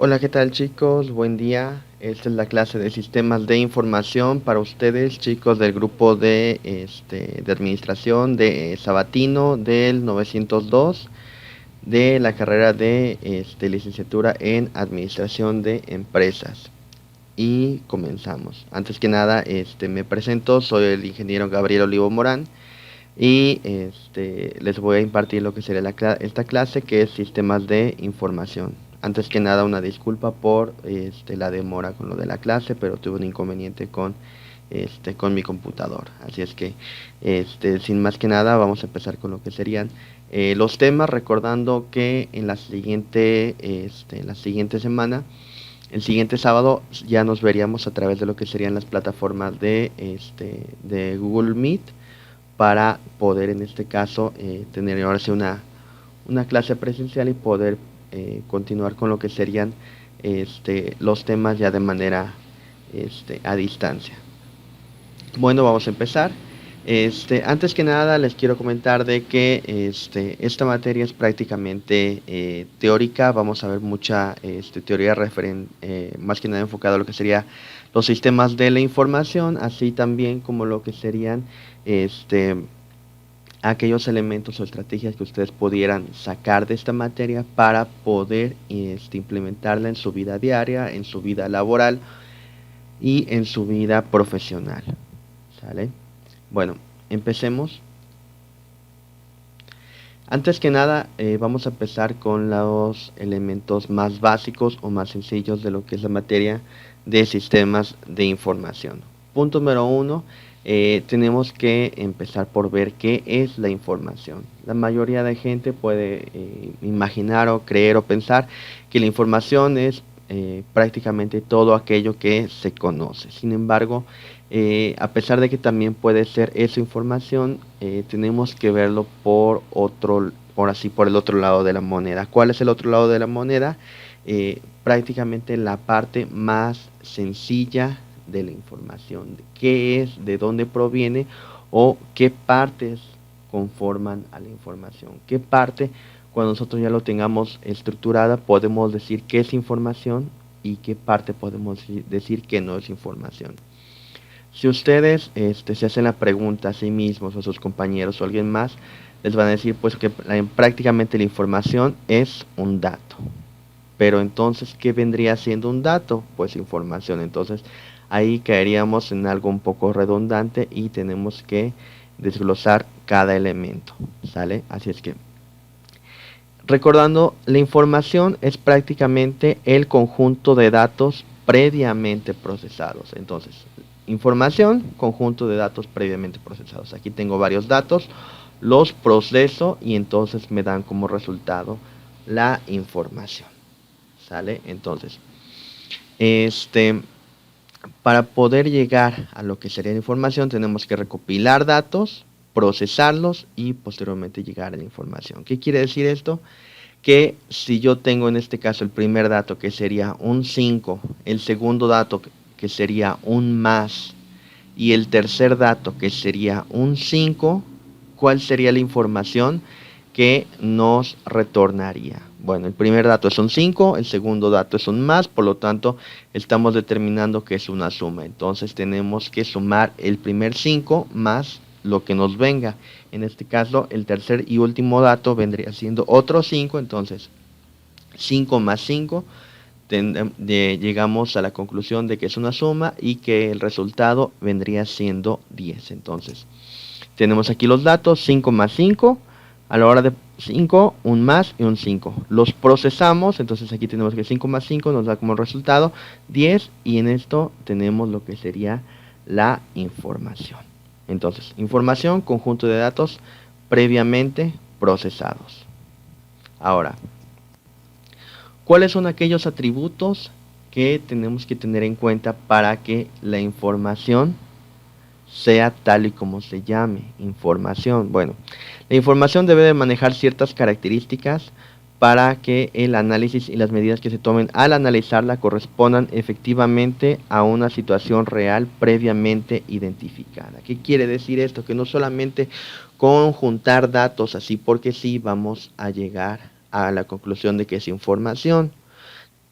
Hola, ¿qué tal chicos? Buen día. Esta es la clase de sistemas de información para ustedes, chicos del grupo de administración de Sabatino del 902 de la carrera de licenciatura en administración de empresas. Y comenzamos. Antes que nada, me presento, soy el ingeniero Gabriel Olivo Morán y les voy a impartir lo que sería esta clase, que es sistemas de información. Antes que nada, una disculpa por la demora con lo de la clase, pero tuve un inconveniente con mi computador. Así es que sin más que nada vamos a empezar con lo que serían los temas, recordando que en la siguiente semana, el siguiente sábado, ya nos veríamos a través de lo que serían las plataformas de Google Meet, para poder en este caso tener ahora sí una clase presencial y poder continuar con lo que serían los temas ya de manera a distancia. Bueno, vamos a empezar. Antes que nada les quiero comentar de que esta materia es prácticamente teórica. Vamos a ver mucha teoría más que nada enfocada a lo que sería los sistemas de la información, así también como lo que serían aquellos elementos o estrategias que ustedes pudieran sacar de esta materia para poder implementarla en su vida diaria, en su vida laboral y en su vida profesional. ¿Sale? Bueno, empecemos. Antes que nada, vamos a empezar con los elementos más básicos o más sencillos de lo que es la materia de sistemas de información. Punto número uno, tenemos que empezar por ver qué es la información. La mayoría de gente puede imaginar o creer o pensar que la información es prácticamente todo aquello que se conoce. Sin embargo, a pesar de que también puede ser esa información, tenemos que verlo por el otro lado de la moneda. ¿Cuál es el otro lado de la moneda? Prácticamente la parte más sencilla de la información. ¿Qué es? ¿De dónde proviene? ¿O qué partes conforman a la información? ¿Qué parte, cuando nosotros ya lo tengamos estructurada, podemos decir qué es información y qué parte podemos decir que no es información? Si ustedes se hacen la pregunta a sí mismos o a sus compañeros o a alguien más, les van a decir pues que prácticamente la información es un dato. Pero entonces, ¿qué vendría siendo un dato? Pues información. Entonces, ahí caeríamos en algo un poco redundante y tenemos que desglosar cada elemento. ¿Sale? Así es que, recordando, la información es prácticamente el conjunto de datos previamente procesados. Entonces, información, conjunto de datos previamente procesados. Aquí tengo varios datos, los proceso y entonces me dan como resultado la información. ¿Sale? Entonces, para poder llegar a lo que sería la información, tenemos que recopilar datos, procesarlos y posteriormente llegar a la información. ¿Qué quiere decir esto? Que si yo tengo en este caso el primer dato, que sería un 5, el segundo dato, que sería un más, y el tercer dato, que sería un 5, ¿cuál sería la información que nos retornaría? Bueno, el primer dato es un 5, el segundo dato es un más, por lo tanto estamos determinando que es una suma. Entonces tenemos que sumar el primer 5 más lo que nos venga. En este caso, el tercer y último dato vendría siendo otro 5, entonces 5 más 5, llegamos a la conclusión de que es una suma y que el resultado vendría siendo 10. Entonces, tenemos aquí los datos, 5 más 5, a la hora de 5, un más y un 5. Los procesamos, entonces aquí tenemos que 5 más 5 nos da como resultado 10 y en esto tenemos lo que sería la información. Entonces, información, conjunto de datos previamente procesados. Ahora, ¿cuáles son aquellos atributos que tenemos que tener en cuenta para que la información sea tal y como se llame información? Bueno, la información debe de manejar ciertas características para que el análisis y las medidas que se tomen al analizarla correspondan efectivamente a una situación real previamente identificada. ¿Qué quiere decir esto? Que no solamente con juntar datos así porque sí vamos a llegar a la conclusión de que es información.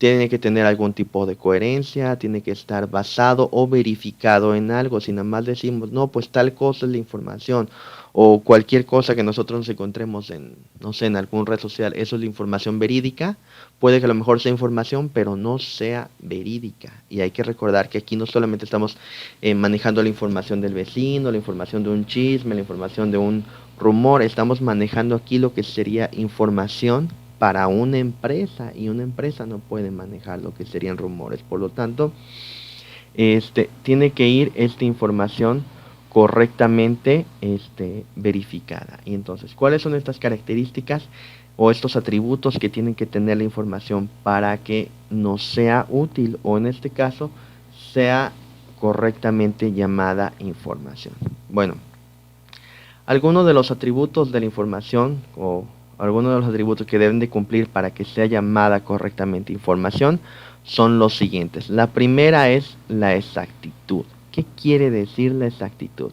tiene que tener algún tipo de coherencia, tiene que estar basado o verificado en algo. Si nada más decimos, no, pues tal cosa es la información, o cualquier cosa que nosotros nos encontremos en, no sé, en algún red social, eso es la información verídica, puede que a lo mejor sea información, pero no sea verídica. Y hay que recordar que aquí no solamente estamos manejando la información del vecino, la información de un chisme, la información de un rumor, estamos manejando aquí lo que sería información para una empresa, y una empresa no puede manejar lo que serían rumores. Por lo tanto, tiene que ir esta información correctamente verificada. Y entonces, ¿cuáles son estas características o estos atributos que tienen que tener la información para que nos sea útil, o en este caso sea correctamente llamada información? Bueno, algunos de los atributos de la información, o algunos de los atributos que deben de cumplir para que sea llamada correctamente información, son los siguientes. La primera es la exactitud. ¿Qué quiere decir la exactitud?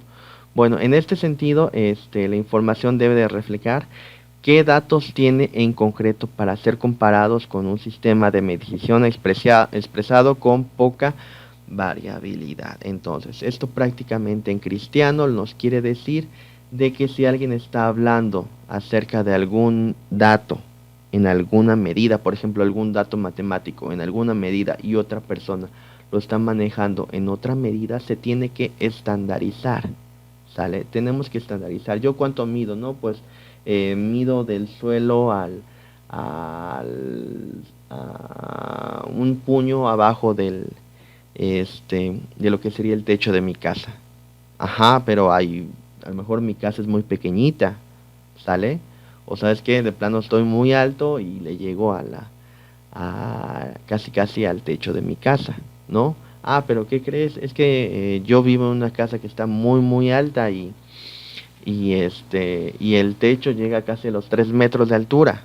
Bueno, en este sentido, la información debe de reflejar qué datos tiene en concreto para ser comparados con un sistema de medición expresado con poca variabilidad. Entonces, esto prácticamente en cristiano nos quiere decir de que si alguien está hablando acerca de algún dato en alguna medida, por ejemplo, algún dato matemático en alguna medida, y otra persona lo está manejando en otra medida, se tiene que estandarizar, ¿sale? Tenemos que estandarizar. ¿Yo cuánto mido? No, pues mido del suelo a un puño abajo de lo que sería el techo de mi casa. Ajá, pero a lo mejor mi casa es muy pequeñita, ¿sale? O sabes que de plano estoy muy alto y le llego casi casi al techo de mi casa, ¿no? Ah, pero ¿qué crees? Es que yo vivo en una casa que está muy muy alta, y el techo llega casi a los 3 metros de altura,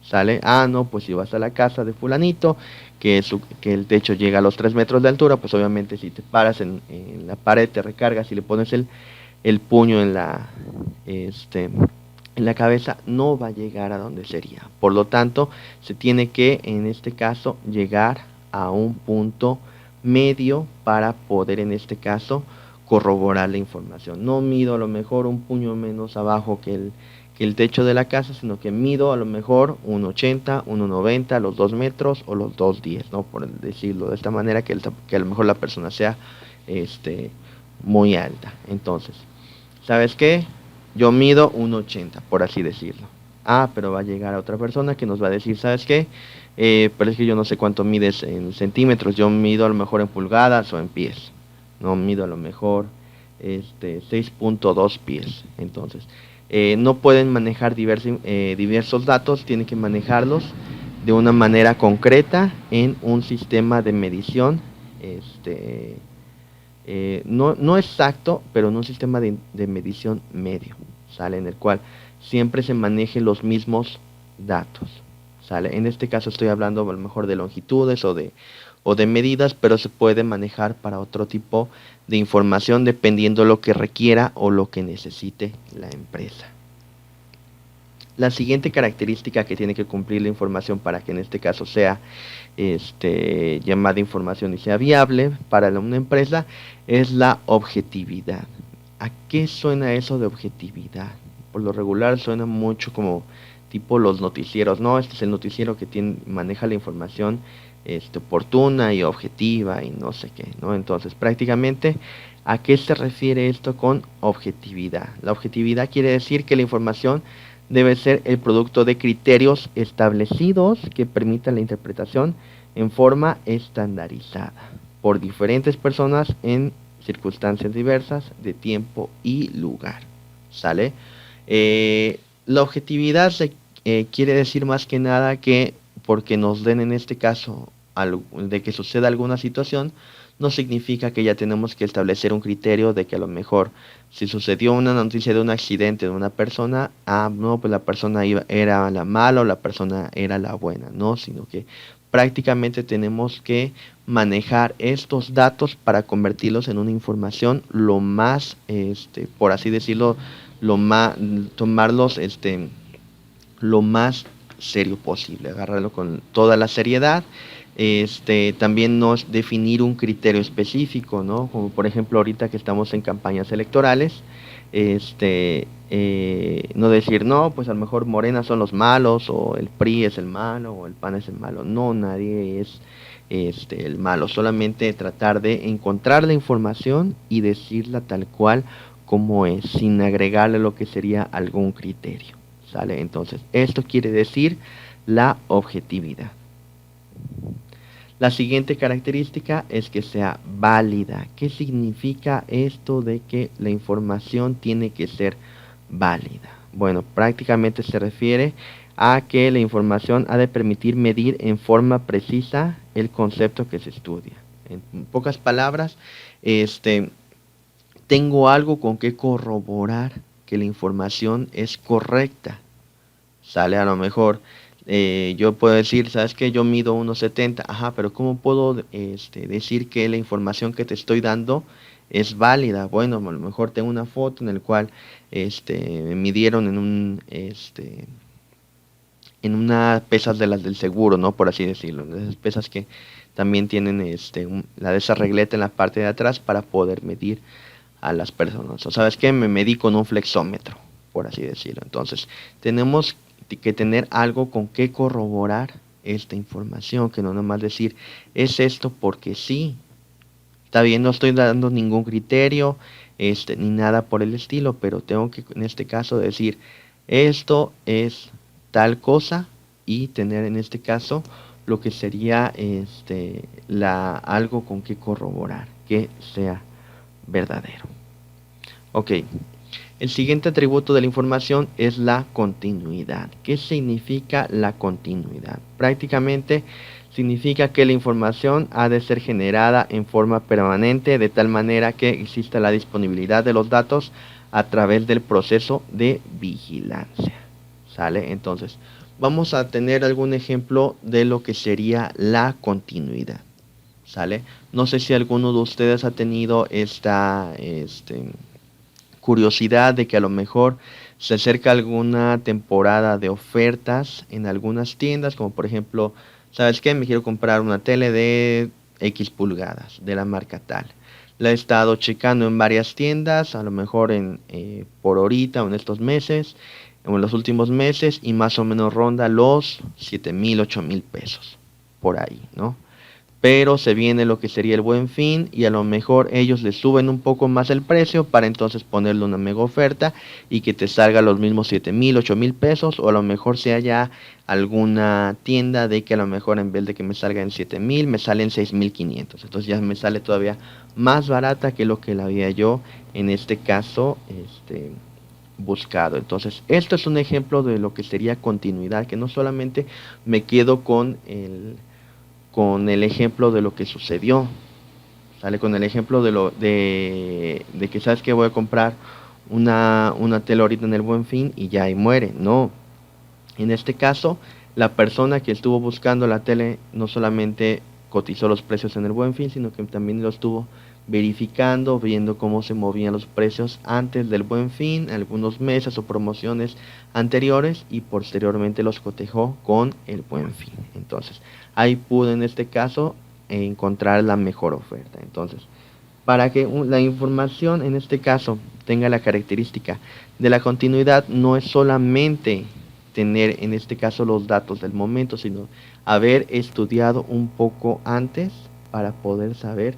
¿sale? Ah, no, pues si vas a la casa de fulanito, que el techo llega a los 3 metros de altura, pues obviamente si te paras en la pared, te recargas y le pones el puño en la cabeza, no va a llegar a donde sería. Por lo tanto, se tiene que, en este caso, llegar a un punto medio para poder, en este caso, corroborar la información. No mido a lo mejor un puño menos abajo que el techo de la casa, sino que mido a lo mejor 1,80, 1,90, los 2 metros o los 2,10, ¿no? Por decirlo de esta manera, que a lo mejor la persona sea muy alta. Entonces, ¿sabes qué? Yo mido 1,80, por así decirlo. Ah, pero va a llegar a otra persona que nos va a decir, ¿sabes qué? Pero es que yo no sé cuánto mides en centímetros, yo mido a lo mejor en pulgadas o en pies. No mido a lo mejor 6,2 pies. Entonces, no pueden manejar diversos datos, tienen que manejarlos de una manera concreta en un sistema de medición, no exacto, pero en un sistema de medición medio, ¿sale? En el cual siempre se manejen los mismos datos, ¿sale? En este caso estoy hablando a lo mejor de longitudes o de medidas, pero se puede manejar para otro tipo de información dependiendo lo que requiera o lo que necesite la empresa. La siguiente característica que tiene que cumplir la información para que en este caso sea llamada información y sea viable para una empresa es la objetividad. ¿A qué suena eso de objetividad? Por lo regular suena mucho como tipo los noticieros, ¿no? Este es el noticiero que maneja la información oportuna y objetiva y no sé qué, ¿no? Entonces, prácticamente, ¿a qué se refiere esto con objetividad? La objetividad quiere decir que la información debe ser el producto de criterios establecidos que permitan la interpretación en forma estandarizada por diferentes personas en circunstancias diversas de tiempo y lugar. ¿Sale? La objetividad quiere decir más que nada que porque nos den en este caso de que suceda alguna situación, no significa que ya tenemos que establecer un criterio de que a lo mejor si sucedió una noticia de un accidente de una persona, no, pues la persona era la mala o la persona era la buena, no, sino que prácticamente tenemos que manejar estos datos para convertirlos en una información lo más, por así decirlo, lo más, tomarlos, lo más serio posible, agarrarlo con toda la seriedad. También no es definir un criterio específico, ¿no? Como por ejemplo ahorita que estamos en campañas electorales, no decir, no, pues a lo mejor Morena son los malos, o el PRI es el malo, o el PAN es el malo. No, nadie es el malo, solamente tratar de encontrar la información y decirla tal cual como es, sin agregarle lo que sería algún criterio, ¿sale? Entonces, esto quiere decir la objetividad. La siguiente característica es que sea válida. ¿Qué significa esto de que la información tiene que ser válida? Bueno, prácticamente se refiere a que la información ha de permitir medir en forma precisa el concepto que se estudia. En pocas palabras, tengo algo con que corroborar que la información es correcta. Sale a lo mejor, yo puedo decir, ¿sabes qué? Yo mido 1,70. Ajá, pero ¿cómo puedo decir que la información que te estoy dando es válida? Bueno, a lo mejor tengo una foto en la cual me midieron en una pesas de las del seguro, ¿no? Por así decirlo. Esas pesas que también tienen la de esa regleta en la parte de atrás para poder medir a las personas. O sabes qué, me medí con un flexómetro, por así decirlo. Entonces, tenemos que tener algo con que corroborar esta información, que no nomás decir, es esto porque sí. Está bien, no estoy dando ningún criterio, ni nada por el estilo, pero tengo que en este caso decir, esto es tal cosa, y tener en este caso lo que sería algo con que corroborar, que sea verdadero. Ok, el siguiente atributo de la información es la continuidad. ¿Qué significa la continuidad? Prácticamente significa que la información ha de ser generada en forma permanente, de tal manera que exista la disponibilidad de los datos a través del proceso de vigilancia. ¿Sale? Entonces, vamos a tener algún ejemplo de lo que sería la continuidad. ¿Sale? No sé si alguno de ustedes ha tenido esta curiosidad de que a lo mejor se acerca alguna temporada de ofertas en algunas tiendas, como por ejemplo, ¿sabes qué? Me quiero comprar una tele de X pulgadas, de la marca tal. La he estado checando en varias tiendas, a lo mejor por ahorita o en estos meses, o en los últimos meses, y más o menos ronda los 7,000, 8,000 pesos, por ahí, ¿no? Pero se viene lo que sería el Buen Fin, y a lo mejor ellos le suben un poco más el precio para entonces ponerle una mega oferta y que te salga los mismos 7,000, 8,000 pesos, o a lo mejor sea ya alguna tienda de que a lo mejor en vez de que me salga en 7,000 me sale en 6,500. Entonces ya me sale todavía más barata que lo que la había yo en este caso buscado. Entonces esto es un ejemplo de lo que sería continuidad, que no solamente me quedo con el ejemplo de lo que sucedió, sale con el ejemplo de que sabes que voy a comprar una tela ahorita en el Buen Fin y ya ahí muere. No, en este caso la persona que estuvo buscando la tele no solamente cotizó los precios en el Buen Fin, sino que también lo estuvo verificando, viendo cómo se movían los precios antes del Buen Fin, algunos meses o promociones anteriores, y posteriormente los cotejó con el Buen Fin. Entonces, ahí pudo en este caso encontrar la mejor oferta. Entonces, para que la información en este caso tenga la característica de la continuidad, no es solamente tener en este caso los datos del momento, sino haber estudiado un poco antes para poder saber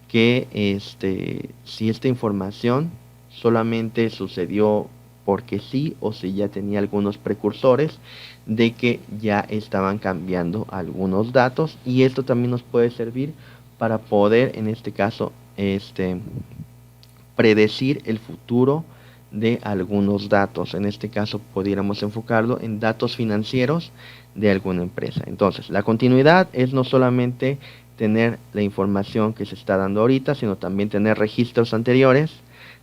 que si esta información solamente sucedió porque sí, o si ya tenía algunos precursores de que ya estaban cambiando algunos datos, y esto también nos puede servir para poder en este caso predecir el futuro de algunos datos. En este caso pudiéramos enfocarlo en datos financieros de alguna empresa. Entonces, la continuidad es no solamente tener la información que se está dando ahorita, sino también tener registros anteriores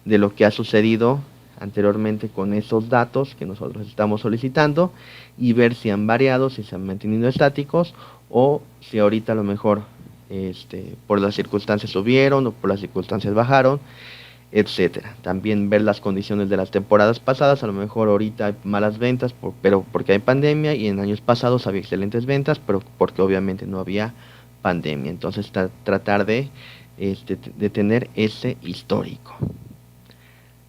de lo que ha sucedido anteriormente con esos datos que nosotros estamos solicitando, y ver si han variado, si se han mantenido estáticos, o si ahorita a lo mejor por las circunstancias subieron o por las circunstancias bajaron. etcétera. También ver las condiciones de las temporadas pasadas, a lo mejor ahorita hay malas ventas, pero porque hay pandemia, y en años pasados había excelentes ventas, pero porque obviamente no había pandemia. Entonces tratar de tener ese histórico.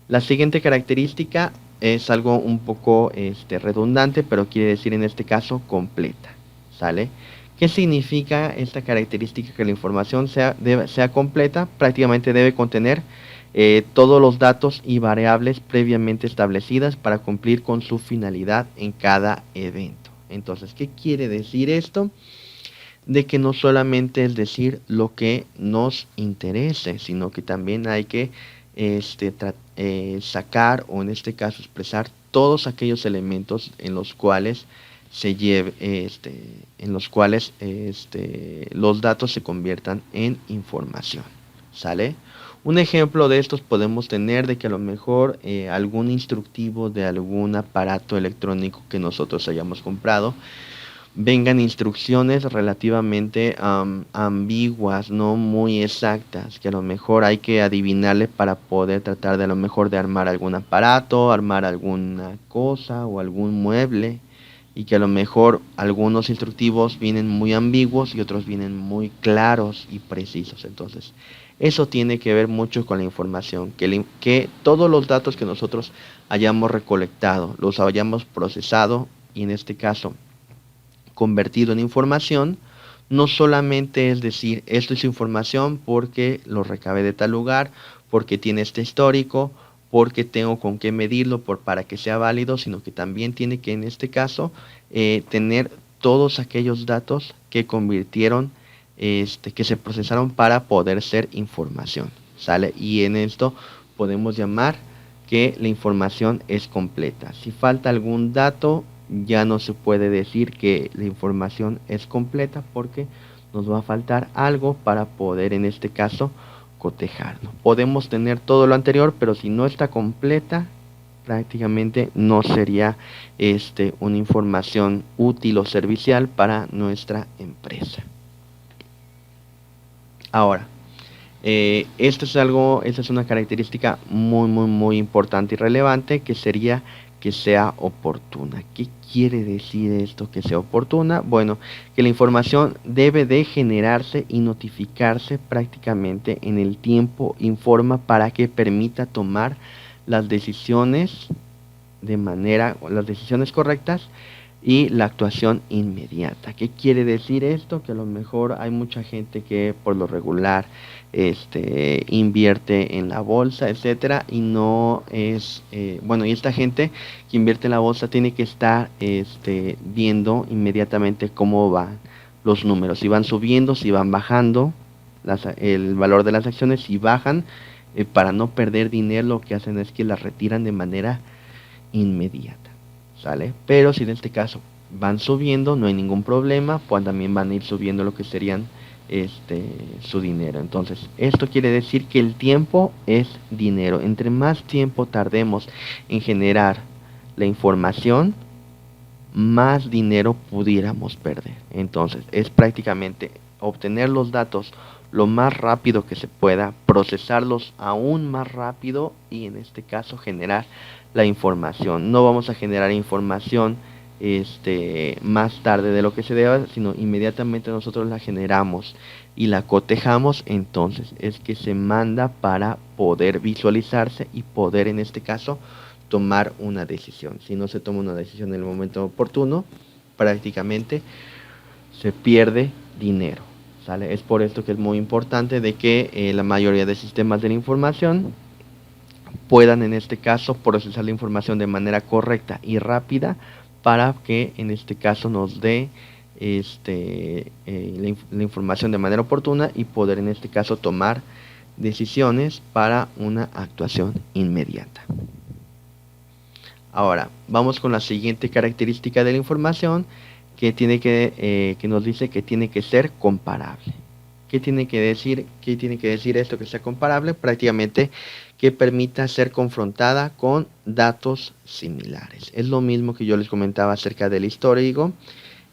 La siguiente característica es algo un poco redundante, pero quiere decir en este caso completa. ¿Sale? ¿Qué significa esta característica? Que la información sea completa. Prácticamente debe contener todos los datos y variables previamente establecidas para cumplir con su finalidad en cada evento. Entonces, ¿qué quiere decir esto? De que no solamente es decir lo que nos interese, sino que también hay que sacar, o en este caso expresar, todos aquellos elementos en los cuales se lleve, en los cuales los datos se conviertan en información. ¿Sale? Un ejemplo de estos podemos tener de que a lo mejor algún instructivo de algún aparato electrónico que nosotros hayamos comprado vengan instrucciones relativamente ambiguas, no muy exactas, que a lo mejor hay que adivinarle para poder tratar de a lo mejor de armar algún aparato, armar alguna cosa o algún mueble, y que a lo mejor algunos instructivos vienen muy ambiguos y otros vienen muy claros y precisos. Entonces, eso tiene que ver mucho con la información, que todos los datos que nosotros hayamos recolectado, los hayamos procesado, y en este caso convertido en información, no solamente es decir, esto es información porque lo recabé de tal lugar, porque tiene este histórico, porque tengo con qué medirlo para que sea válido, sino que también tiene que, en este caso, tener todos aquellos datos que convirtieron, que se procesaron para poder ser información, ¿sale? Y en esto podemos llamar que la información es completa. Si falta algún dato, ya no se puede decir que la información es completa, porque nos va a faltar algo para poder, en este caso, cotejarlo. Podemos tener todo lo anterior, pero si no está completa, prácticamente no sería una información útil o servicial para nuestra empresa. Ahora, esta es una característica muy importante y relevante, que sería que sea oportuna. ¿Qué quiere decir esto, que sea oportuna? Bueno, que la información debe de generarse y notificarse prácticamente en el tiempo y forma para que permita tomar las decisiones las decisiones correctas y la actuación inmediata. ¿Qué quiere decir esto? Que a lo mejor hay mucha gente que por lo regular invierte en la bolsa, etcétera, y no es bueno, y esta gente que invierte en la bolsa tiene que estar viendo inmediatamente cómo van los números, si van subiendo, si van bajando el valor de las acciones. Si bajan, para no perder dinero, lo que hacen es que las retiran de manera inmediata, ¿sale? Pero si en este caso van subiendo, no hay ningún problema, pues también van a ir subiendo lo que serían su dinero. Entonces, esto quiere decir que el tiempo es dinero. Entre más tiempo tardemos en generar la información, más dinero pudiéramos perder. Entonces, es prácticamente obtener los datos lo más rápido que se pueda, procesarlos aún más rápido, y en este caso generar la información. No vamos a generar información más tarde de lo que se deba, sino inmediatamente nosotros la generamos y la cotejamos. Entonces es que se manda para poder visualizarse y poder, en este caso, tomar una decisión. Si no se toma una decisión en el momento oportuno, prácticamente se pierde dinero, ¿sale? Es por esto que es muy importante de que la mayoría de sistemas de la información puedan, en este caso, procesar la información de manera correcta y rápida, para que en este caso nos dé la información de manera oportuna y poder, en este caso, tomar decisiones para una actuación inmediata. Ahora, vamos con la siguiente característica de la información, que nos dice que tiene que ser comparable. ¿Qué tiene que decir esto, que sea comparable? Prácticamente que permita ser confrontada con datos similares. Es lo mismo que yo les comentaba acerca del histórico,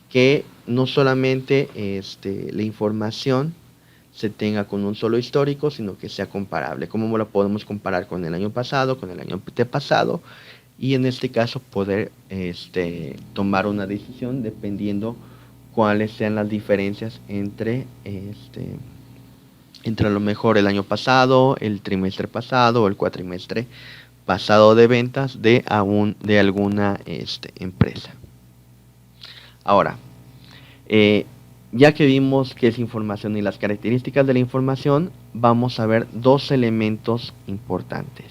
que no solamente la información se tenga con un solo histórico, sino que sea comparable. ¿Cómo lo podemos comparar con el año pasado, con el año antepasado? Y en este caso poder tomar una decisión dependiendo cuáles sean las diferencias entre a lo mejor el año pasado, el trimestre pasado o el cuatrimestre pasado de ventas de alguna empresa. Ahora, ya que vimos qué es información y las características de la información, vamos a ver dos elementos importantes,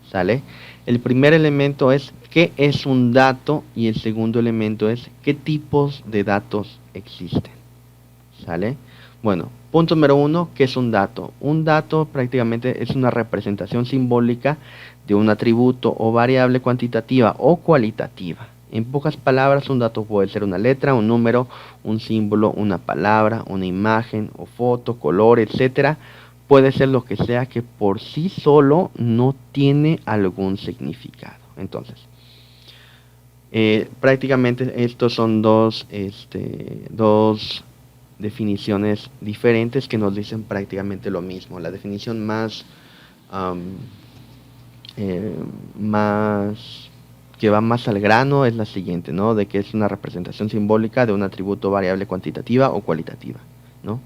¿sale? El primer elemento es qué es un dato y el segundo elemento es qué tipos de datos existen, ¿sale? Bueno, punto número uno, ¿qué es un dato? Un dato prácticamente es una representación simbólica de un atributo o variable cuantitativa o cualitativa. En pocas palabras, un dato puede ser una letra, un número, un símbolo, una palabra, una imagen o foto, color, etcétera. Puede ser lo que sea que por sí solo no tiene algún significado. Entonces, prácticamente estos son dos definiciones diferentes que nos dicen prácticamente lo mismo. La definición más que va más al grano es la siguiente, ¿no? De que es una representación simbólica de un atributo variable cuantitativa o cualitativa, ¿no?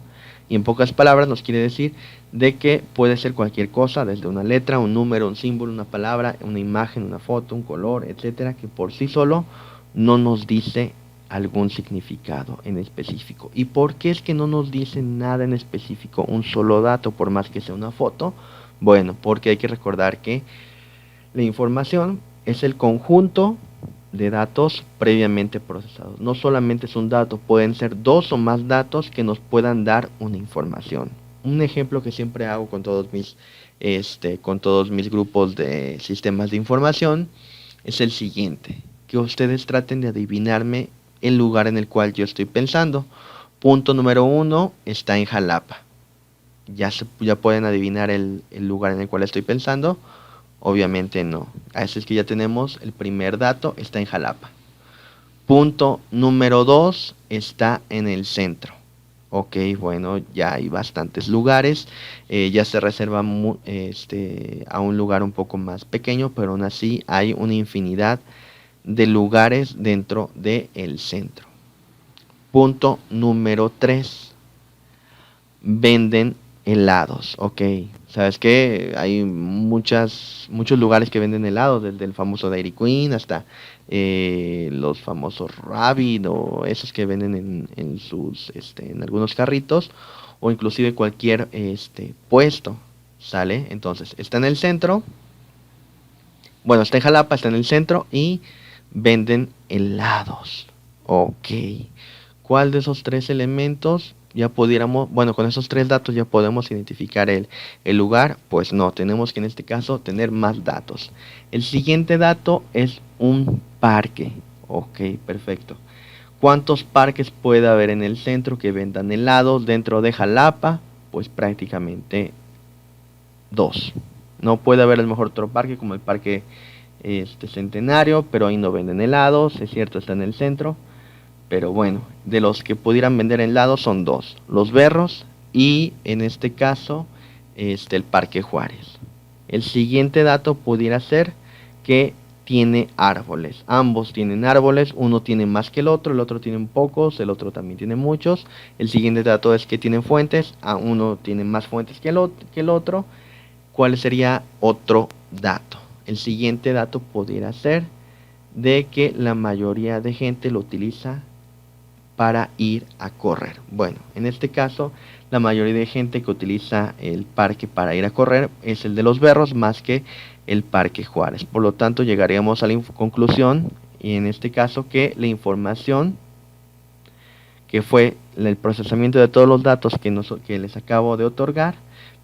Y en pocas palabras nos quiere decir de que puede ser cualquier cosa, desde una letra, un número, un símbolo, una palabra, una imagen, una foto, un color, etcétera, que por sí solo no nos dice algún significado en específico. ¿Y por qué es que no nos dice nada en específico, un solo dato, por más que sea una foto? Bueno, porque hay que recordar que la información es el conjunto de datos previamente procesados. No solamente es un dato, pueden ser dos o más datos que nos puedan dar una información. Un ejemplo que siempre hago con todos mis grupos de sistemas de información es el siguiente: que ustedes traten de adivinarme el lugar en el cual yo estoy pensando. Punto número uno, está en Jalapa. Ya pueden adivinar el lugar en el cual estoy pensando. Obviamente no. Así es que ya tenemos el primer dato, está en Jalapa. Punto número 2, está en el centro. Ok, bueno, ya hay bastantes lugares. Ya se reserva a un lugar un poco más pequeño, pero aún así hay una infinidad de lugares dentro del centro. Punto número 3, venden helados. Ok, ¿sabes qué? Hay muchos lugares que venden helados, desde el famoso Dairy Queen hasta los famosos Rabbit o esos que venden en algunos carritos, o inclusive cualquier puesto, ¿sale? Entonces, está en el centro, bueno, está en Jalapa, está en el centro y venden helados. Ok, ¿cuál de esos tres elementos ya pudiéramos, bueno, con esos tres datos ya podemos identificar el lugar? Pues no, tenemos que en este caso tener más datos. El siguiente dato es un parque. Ok, perfecto. ¿Cuántos parques puede haber en el centro que vendan helados dentro de Jalapa? Pues prácticamente dos. No puede haber el mejor otro parque como el parque Centenario, pero ahí no venden helados, es cierto, está en el centro. Pero bueno, de los que pudieran vender helados son dos: Los Berros y en este caso el Parque Juárez. El siguiente dato pudiera ser que tiene árboles. Ambos tienen árboles, uno tiene más que el otro tiene pocos, el otro también tiene muchos. El siguiente dato es que tienen fuentes, uno tiene más fuentes que el otro. ¿Cuál sería otro dato? El siguiente dato pudiera ser de que la mayoría de gente lo utiliza para ir a correr. Bueno, en este caso, la mayoría de gente que utiliza el parque para ir a correr es el de Los Berros más que el Parque Juárez. Por lo tanto, llegaríamos a la conclusión, y en este caso, que la información que fue el procesamiento de todos los datos que les acabo de otorgar,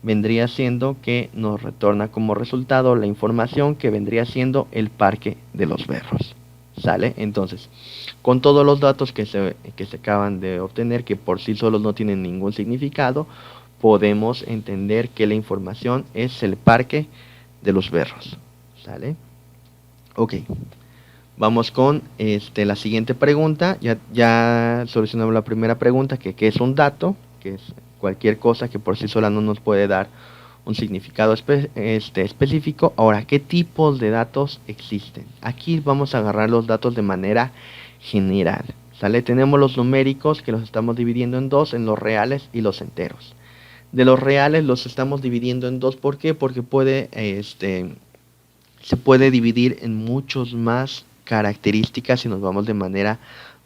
vendría siendo que nos retorna como resultado la información que vendría siendo el Parque de Los Berros. ¿Sale? Entonces, con todos los datos que se acaban de obtener, que por sí solos no tienen ningún significado, podemos entender que la información es el Parque de Los Berros. ¿Sale? Ok. Vamos con la siguiente pregunta. Ya solucionamos la primera pregunta, que qué es un dato, cualquier cosa que por sí sola no nos puede dar un significado específico. Ahora, ¿qué tipos de datos existen? Aquí vamos a agarrar los datos de manera general, ¿sale? Tenemos los numéricos que los estamos dividiendo en dos, en los reales y los enteros. De los reales los estamos dividiendo en dos, ¿por qué? Porque se puede dividir en muchos más características si nos vamos de manera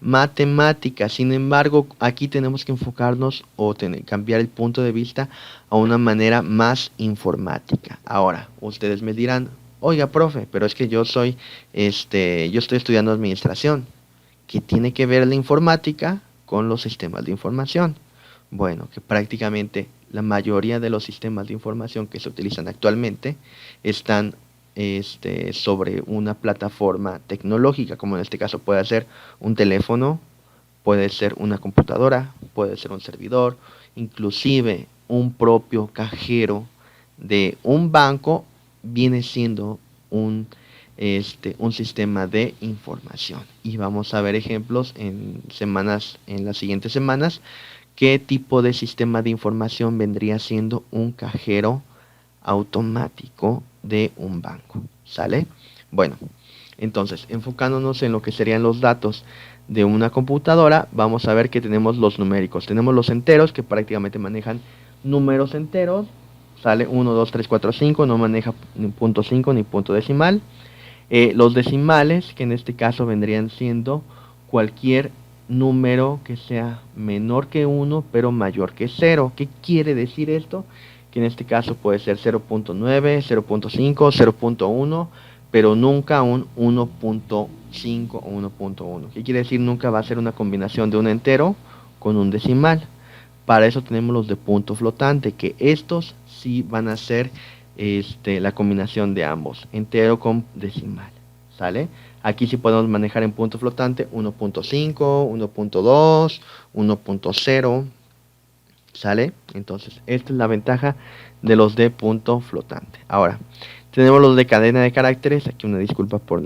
matemática. Sin embargo, aquí tenemos que enfocarnos o cambiar el punto de vista a una manera más informática. Ahora, ustedes me dirán, oiga, profe, pero es que yo estoy estudiando administración. ¿Qué tiene que ver la informática con los sistemas de información? Bueno, que prácticamente la mayoría de los sistemas de información que se utilizan actualmente están sobre una plataforma tecnológica, como en este caso puede ser un teléfono, puede ser una computadora, puede ser un servidor, inclusive un propio cajero de un banco viene siendo un sistema de información. Y vamos a ver ejemplos en las siguientes semanas, qué tipo de sistema de información vendría siendo un cajero automático de un banco. ¿Sale? Bueno, entonces, enfocándonos en lo que serían los datos de una computadora, vamos a ver que tenemos los numéricos. Tenemos los enteros, que prácticamente manejan números enteros. Sale 1, 2, 3, 4, 5, no maneja ni punto 5 ni punto decimal. Los decimales, que en este caso vendrían siendo cualquier número que sea menor que 1 pero mayor que 0. ¿Qué quiere decir esto? Que en este caso puede ser 0.9, 0.5, 0.1, pero nunca un 1.5 o 1.1. ¿Qué quiere decir? Nunca va a ser una combinación de un entero con un decimal. Para eso tenemos los de punto flotante, que estos sí van a ser la combinación de ambos, entero con decimal. ¿Sale? Aquí sí podemos manejar en punto flotante 1.5, 1.2, 1.0. ¿Sale? Entonces, esta es la ventaja de los de punto flotante. Ahora, tenemos los de cadena de caracteres. Aquí una disculpa por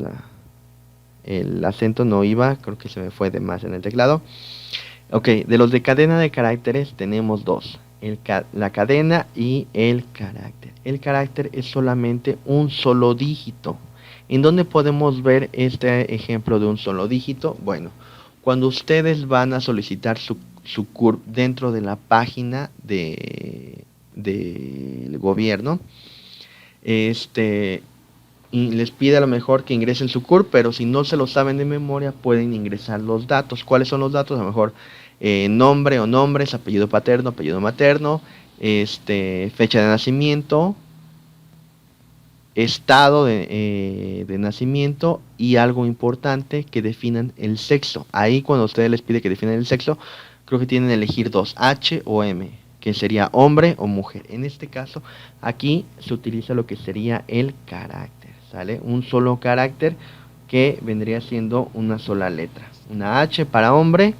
el acento, no iba, creo que se me fue de más en el teclado. Ok, de los de cadena de caracteres tenemos dos, la cadena y el carácter. El carácter es solamente un solo dígito. ¿En dónde podemos ver este ejemplo de un solo dígito? Bueno, cuando ustedes van a solicitar su CURP dentro de la página del gobierno, y les pide a lo mejor que ingresen su CURP, pero si no se lo saben de memoria, pueden ingresar los datos. ¿Cuáles son los datos? A lo mejor nombre o nombres, apellido paterno, apellido materno, fecha de nacimiento, estado de nacimiento y algo importante, que definan el sexo. Ahí cuando ustedes les pide que definan el sexo, creo que tienen que elegir dos, H o M, que sería hombre o mujer. En este caso, aquí se utiliza lo que sería el carácter, ¿sale? Un solo carácter que vendría siendo una sola letra. Una H para hombre,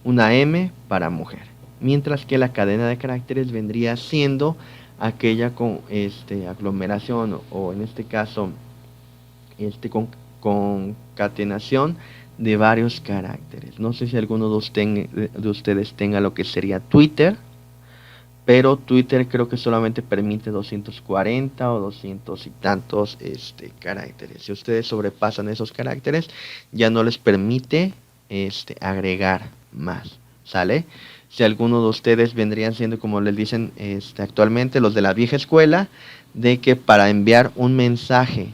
una M para mujer. Mientras que la cadena de caracteres vendría siendo aquella con aglomeración o en este caso concatenación de varios caracteres. No sé si alguno de ustedes tenga lo que sería Twitter, pero Twitter creo que solamente permite 240 o 200 y tantos caracteres. Si ustedes sobrepasan esos caracteres, ya no les permite agregar más. ¿Sale? Si alguno de ustedes vendrían siendo, como les dicen actualmente, los de la vieja escuela, de que para enviar un mensaje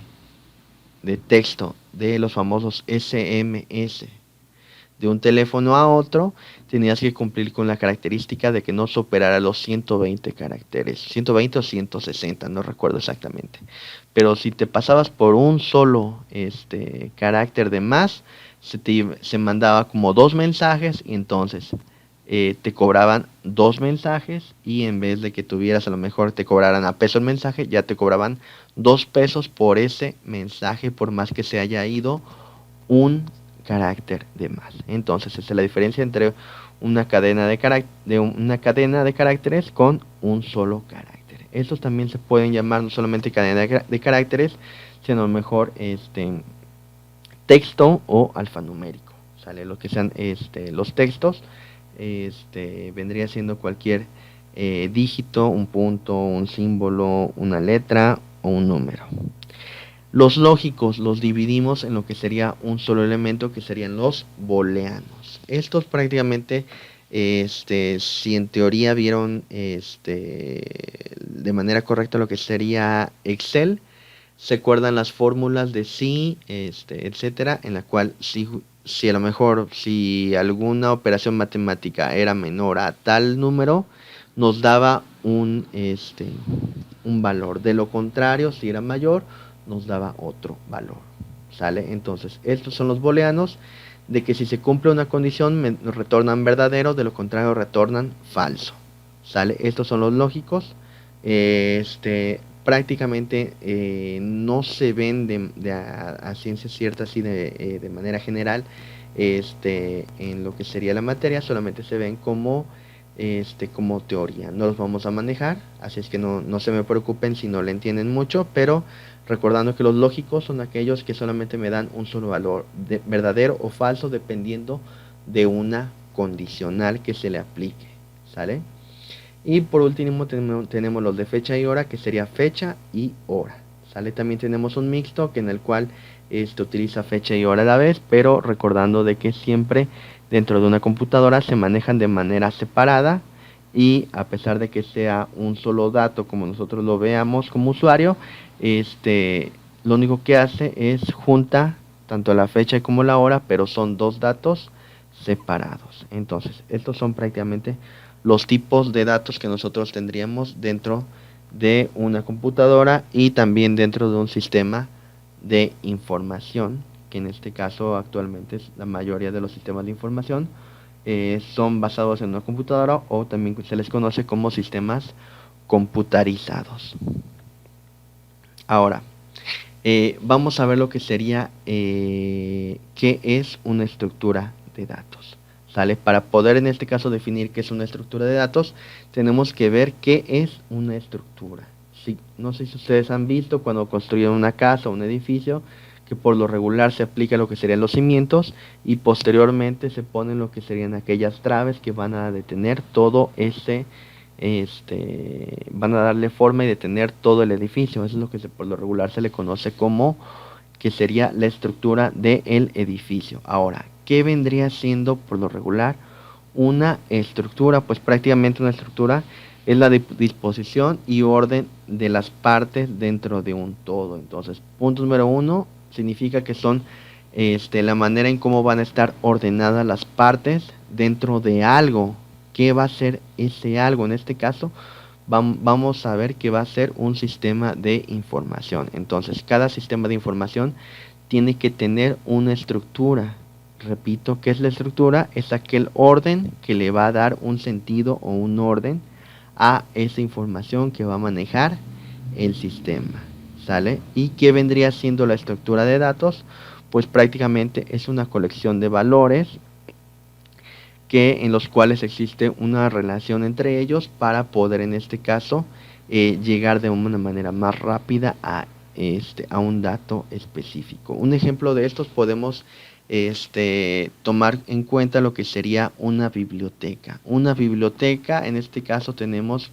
de texto de los famosos SMS de un teléfono a otro, tenías que cumplir con la característica de que no superara los 120 caracteres, 120 o 160, no recuerdo exactamente. Pero si te pasabas por un solo carácter de más, se mandaba como dos mensajes y entonces te cobraban dos mensajes, y en vez de que tuvieras a lo mejor te cobraran a peso el mensaje, ya te cobraban 2 pesos por ese mensaje, por más que se haya ido un carácter de más. Entonces, esa es la diferencia entre una cadena de caracteres con un solo carácter. Estos también se pueden llamar no solamente cadena de caracteres, sino a lo mejor texto o alfanumérico. ¿Sale? Lo que sean los textos, vendría siendo cualquier dígito, un punto, un símbolo, una letra o un número. Los lógicos los dividimos en lo que sería un solo elemento, que serían los booleanos. Estos prácticamente, si en teoría vieron de manera correcta lo que sería Excel, se acuerdan las fórmulas de si, etcétera, en la cual si a lo mejor si alguna operación matemática era menor a tal número, nos daba un valor. De lo contrario, si era mayor, nos daba otro valor. ¿Sale? Entonces, estos son los booleanos, de que si se cumple una condición nos retornan verdadero, de lo contrario retornan falso. ¿Sale? Estos son los lógicos. Prácticamente no se ven a ciencia cierta así de manera general en lo que sería la materia, solamente se ven como teoría. No los vamos a manejar, así es que no se me preocupen si no le entienden mucho, pero recordando que los lógicos son aquellos que solamente me dan un solo valor, verdadero o falso, dependiendo de una condicional que se le aplique. ¿Sale? Y por último tenemos los de fecha y hora, que sería fecha y hora. ¿Sale? También tenemos un mixto que en el cual utiliza fecha y hora a la vez, pero recordando de que siempre dentro de una computadora se manejan de manera separada, y a pesar de que sea un solo dato como nosotros lo veamos como usuario, lo único que hace es junta tanto la fecha como la hora, pero son dos datos separados. Entonces, estos son prácticamente los tipos de datos que nosotros tendríamos dentro de una computadora y también dentro de un sistema de información, que en este caso actualmente la mayoría de los sistemas de información son basados en una computadora, o también se les conoce como sistemas computarizados. Ahora, vamos a ver lo que sería qué es una estructura de datos. ¿Sale? Para poder en este caso definir qué es una estructura de datos, tenemos que ver qué es una estructura. Sí, no sé si ustedes han visto cuando construyen una casa o un edificio, que por lo regular se aplica lo que serían los cimientos, y posteriormente se ponen lo que serían aquellas traves que van a detener todo van a darle forma y detener todo el edificio. Eso es lo que por lo regular se le conoce como que sería la estructura del edificio. Ahora, ¿qué vendría siendo por lo regular una estructura? Pues prácticamente una estructura es la disposición y orden de las partes dentro de un todo. Entonces, punto número uno significa que son la manera en cómo van a estar ordenadas las partes dentro de algo. ¿Qué va a ser ese algo? En este caso, vamos a ver que va a ser un sistema de información. Entonces, cada sistema de información tiene que tener una estructura. Repito, ¿qué es la estructura? Es aquel orden que le va a dar un sentido o un orden a esa información que va a manejar el sistema. ¿Sale? ¿Y qué vendría siendo la estructura de datos? Pues prácticamente es una colección de valores en los cuales existe una relación entre ellos para poder en este caso llegar de una manera más rápida a un dato específico. Un ejemplo de estos podemos tomar en cuenta lo que sería una biblioteca. Una biblioteca, en este caso tenemos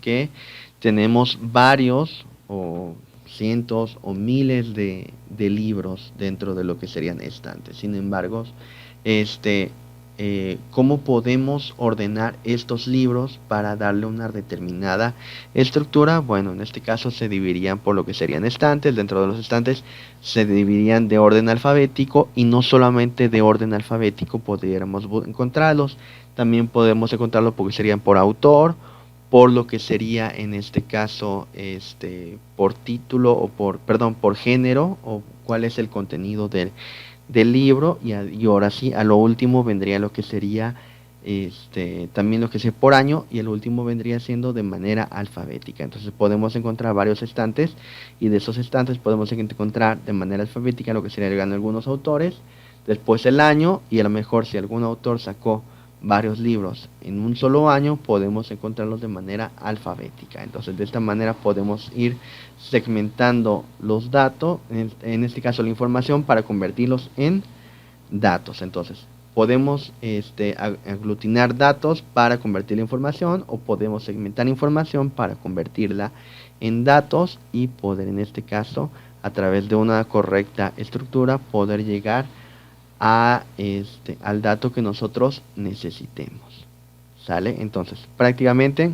varios o cientos o miles de libros dentro de lo que serían estantes. Sin embargo, cómo podemos ordenar estos libros para darle una determinada estructura. Bueno, en este caso se dividirían por lo que serían estantes. Dentro de los estantes se dividirían de orden alfabético, y no solamente de orden alfabético podríamos encontrarlos, también podemos encontrarlos porque serían por autor, por lo que sería en este caso por título o por género, o cuál es el contenido del libro, y ahora sí, a lo último vendría lo que sería también lo que sea por año, y el último vendría siendo de manera alfabética. Entonces podemos encontrar varios estantes, y de esos estantes podemos encontrar de manera alfabética lo que serían algunos autores, después el año, y a lo mejor si algún autor sacó varios libros en un solo año, podemos encontrarlos de manera alfabética. Entonces de esta manera podemos ir segmentando los datos, en este caso la información, para convertirlos en datos. Entonces, podemos aglutinar datos para convertirla en información, o podemos segmentar información para convertirla en datos y poder, en este caso, a través de una correcta estructura, poder llegar a al dato que nosotros necesitemos. ¿Sale? Entonces, prácticamente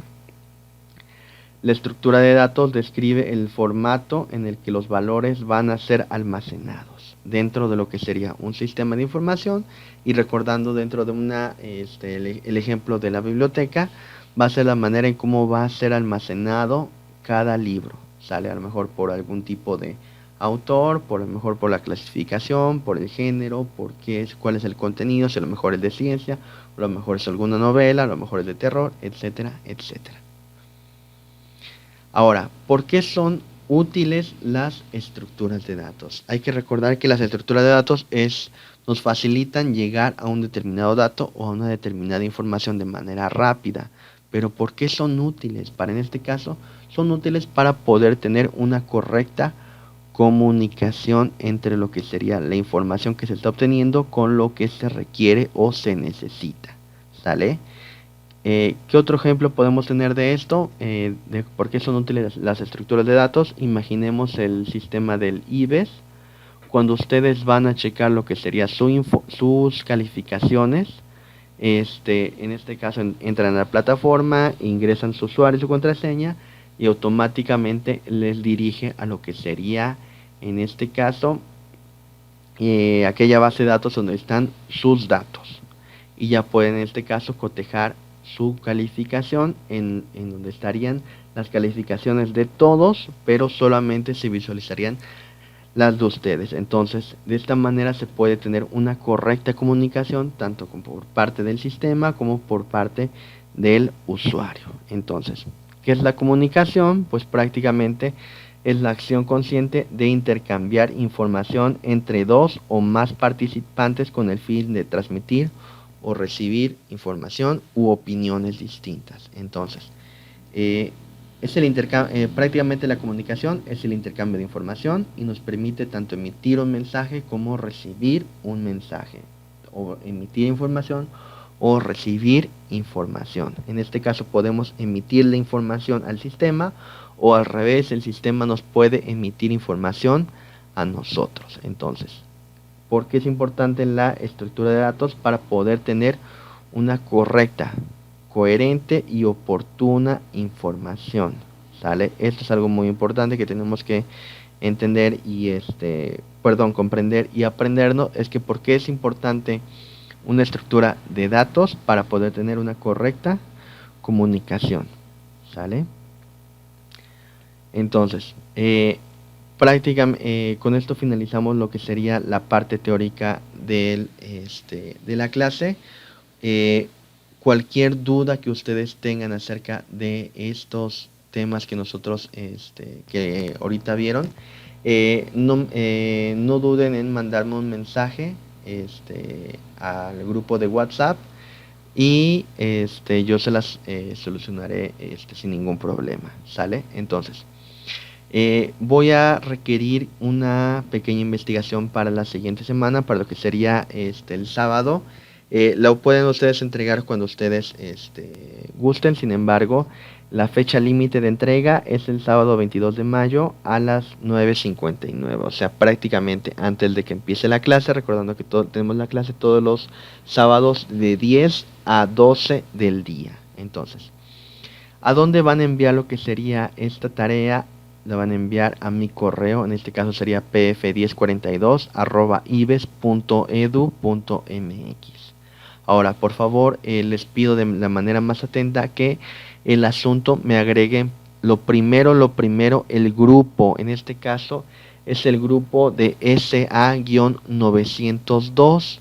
la estructura de datos describe el formato en el que los valores van a ser almacenados dentro de lo que sería un sistema de información, y recordando dentro de el ejemplo de la biblioteca, va a ser la manera en cómo va a ser almacenado cada libro. Sale a lo mejor por algún tipo de autor, por a lo mejor por la clasificación, por el género, cuál es el contenido, si a lo mejor es de ciencia, a lo mejor es alguna novela, a lo mejor es de terror, etcétera, etcétera. Ahora, ¿por qué son útiles las estructuras de datos? Hay que recordar que las estructuras de datos nos facilitan llegar a un determinado dato o a una determinada información de manera rápida. Pero ¿por qué son útiles? En este caso, son útiles para poder tener una correcta comunicación entre lo que sería la información que se está obteniendo con lo que se requiere o se necesita. ¿Sale? ¿Qué otro ejemplo podemos tener de esto? De por qué son útiles las estructuras de datos. Imaginemos el sistema del IBES. Cuando ustedes van a checar lo que sería sus calificaciones, en este caso entran a la plataforma, ingresan su usuario y su contraseña, y automáticamente les dirige a lo que sería, en este caso, aquella base de datos donde están sus datos. Y ya pueden, en este caso, cotejar su calificación en donde estarían las calificaciones de todos, pero solamente se visualizarían las de ustedes. Entonces, de esta manera se puede tener una correcta comunicación, tanto por parte del sistema como por parte del usuario. Entonces, ¿qué es la comunicación? Pues prácticamente es la acción consciente de intercambiar información entre dos o más participantes con el fin de transmitir o recibir información u opiniones distintas. Entonces, prácticamente la comunicación es el intercambio de información, y nos permite tanto emitir un mensaje como recibir un mensaje, o emitir información o recibir información. En este caso podemos emitir la información al sistema, o al revés, el sistema nos puede emitir información a nosotros. Entonces, ¿por qué es importante la estructura de datos? Para poder tener una correcta, coherente y oportuna información. ¿Sale? Esto es algo muy importante que tenemos que entender y comprender y aprendernos. Es que ¿por qué es importante una estructura de datos? Para poder tener una correcta comunicación. ¿Sale? Entonces, con esto finalizamos lo que sería la parte teórica de la clase. Cualquier duda que ustedes tengan acerca de estos temas que nosotros que ahorita vieron, no duden en mandarme un mensaje al grupo de WhatsApp, y yo se las solucionaré sin ningún problema. ¿Sale? Entonces, voy a requerir una pequeña investigación para la siguiente semana, para lo que sería el sábado. Lo pueden ustedes entregar cuando ustedes gusten. Sin embargo, la fecha límite de entrega es el sábado 22 de mayo a las 9:59, o sea, prácticamente antes de que empiece la clase, recordando que tenemos la clase todos los sábados de 10 a 12 del día. Entonces, ¿a dónde van a enviar lo que sería esta tarea? La van a enviar a mi correo, en este caso sería pf1042@ibes.edu.mx. Ahora, por favor, les pido de la manera más atenta que el asunto me agreguen lo primero, el grupo. En este caso es el grupo de SA-902.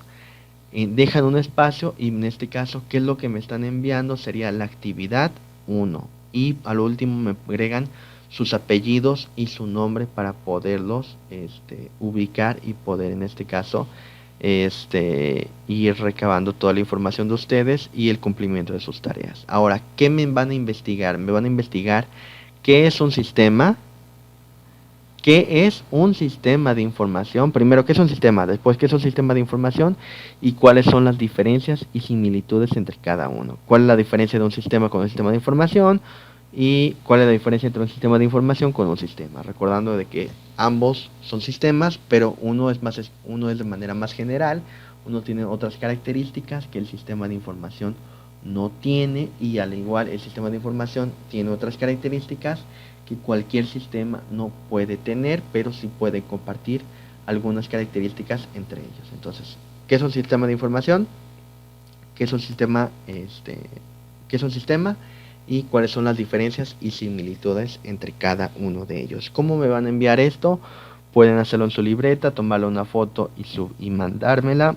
Dejan un espacio, y en este caso, ¿qué es lo que me están enviando? Sería la actividad 1. Y al último me agregan sus apellidos y su nombre para poderlos ubicar, y poder, en este caso, ir recabando toda la información de ustedes y el cumplimiento de sus tareas. Ahora, ¿qué me van a investigar? Me van a investigar qué es un sistema, ¿Qué es un sistema de información? Primero, ¿qué es un sistema? Después, ¿qué es un sistema de información? Y cuáles son las diferencias y similitudes entre cada uno. ¿Cuál es la diferencia de un sistema con un sistema de información? Y cuál es la diferencia entre un sistema de información con un sistema. Recordando de que ambos son sistemas, pero uno es de manera más general, uno tiene otras características que el sistema de información no tiene, y al igual el sistema de información tiene otras características que cualquier sistema no puede tener, pero sí puede compartir algunas características entre ellos. Entonces, ¿qué es un sistema de información? ¿Qué es un sistema? ¿Qué es un sistema? Y cuáles son las diferencias y similitudes entre cada uno de ellos. ¿Cómo me van a enviar esto? Pueden hacerlo en su libreta, tomarle una foto y mandármela.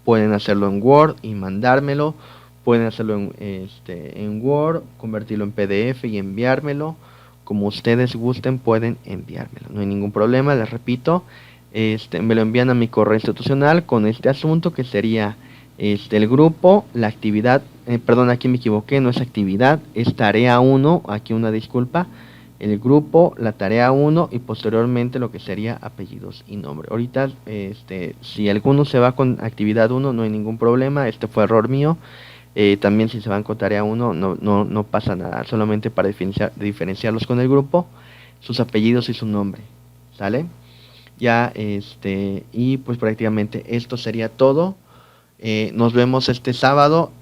Pueden hacerlo en Word y mandármelo. Pueden hacerlo en Word, convertirlo en PDF y enviármelo. Como ustedes gusten, pueden enviármelo. No hay ningún problema, les repito. Me lo envían a mi correo institucional con este asunto, que sería el grupo, la actividad. Perdón, aquí me equivoqué, no es actividad, es tarea 1. Aquí una disculpa. El grupo, la tarea 1 y posteriormente lo que sería apellidos y nombre. Ahorita, si alguno se va con actividad 1, no hay ningún problema. Este fue error mío. También si se van con tarea 1, no pasa nada. Solamente para diferenciarlos con el grupo, sus apellidos y su nombre. ¿Sale? Ya, y pues prácticamente esto sería todo. Nos vemos este sábado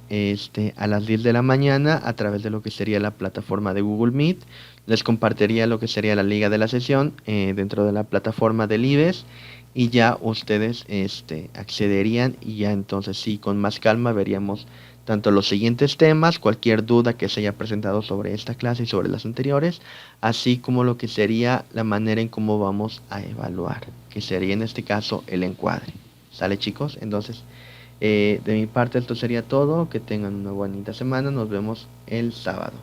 a las 10 de la mañana a través de lo que sería la plataforma de Google Meet. Les compartiría lo que sería la liga de la sesión dentro de la plataforma del IBES, y ya ustedes accederían, y ya entonces sí, con más calma veríamos tanto los siguientes temas, cualquier duda que se haya presentado sobre esta clase y sobre las anteriores, así como lo que sería la manera en cómo vamos a evaluar, que sería en este caso el encuadre. ¿Sale, chicos? Entonces, de mi parte esto sería todo. Que tengan una bonita semana. Nos vemos el sábado.